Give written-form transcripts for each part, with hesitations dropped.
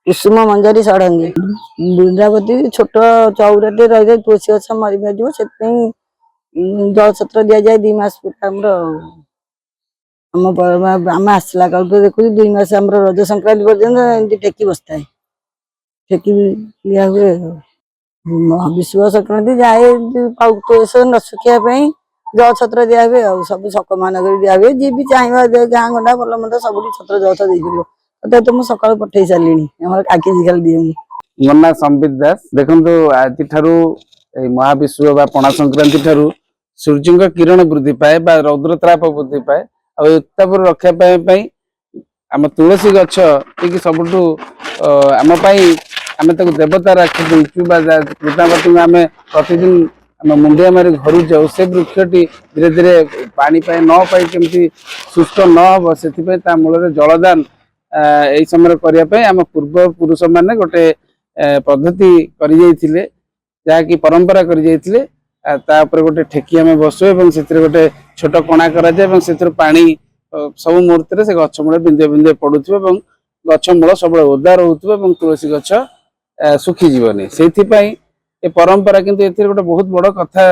कुसुम मंजरी षडंगी वृंदावती छोट चौराटे रही रही तुलसी गछ मरी मरीज से जल छत्र दि जाए 2 मास आम आसला काल देखु 2 मास रज संक्रांति पर्यटन टेकी बसता है टेकी दिया हुए विश्व संक्रांति जाए न सुखिया जल छत्र दिया हुए सब सक मान दिया हुए जी भी चाहिए गाँ गंडा भल मंद सब छत्र जल छत्र दे तो मुझे सका पठे सारे आखि खाली दिए मोर ना संबित दास देखो आज महाविश्व बा पणा संक्रांति ठारू सूर्य किरण वृद्धि पाए बा रौद्रताप वृद्धि पाए उत्ताप रक्षा आम तुलसी गछ ठीक सबुठ आम आम देवता राखी देचु कृष्णावती आम प्रतिदिन आम मुंडिया मारी घर जाऊ से वृक्षटी धीरे धीरे पानी पाए न पाई केमती सुष्ट न हम से मूल जलदान यही समय करने आम पूर्व पुरुष माने गोटे पद्धति कर जहाँकि परंपरा कर गोटे ठेकी आम बसु और गोटे छोट कणा कर पानी सब मुहूर्त से गछ मूल बिंदे बिंदे पड़ू गछ मूल सब ओदा रोथुव तुलसी गछ सुखीजीवनी से परंपरा किंतु एथिरे गोटे बहुत बड़ कथा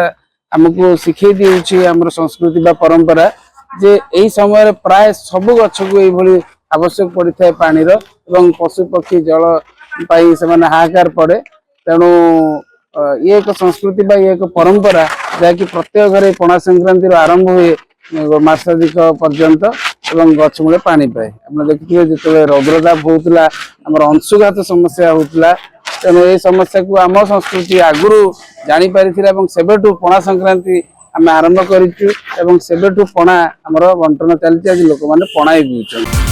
आमको शिखे दिउछि आमर संस्कृति बा परंपरा जे एही समय प्राय सब गछ को एही आवश्यक पड़ी था पानी पशु पक्षी जल पाई से हाहाकार पड़े तेणु ये एक संस्कृति बा ये एक परंपरा जहाँकि प्रत्येक घरे पणा संक्रांति आरंभ हुए मासाधिक पर्यंत एवं गछ मूले पानी पाए आप देखिए जो रौद्रताप होता आम अंशुघात समस्या होता तेणु ये समस्या को आम संस्कृति आगुरी जापारी सेबेठू पणा संक्रांति आम आरंभ करूँ पणा आमर बंटन चलती आज लोक मैंने पणा ही पीछे।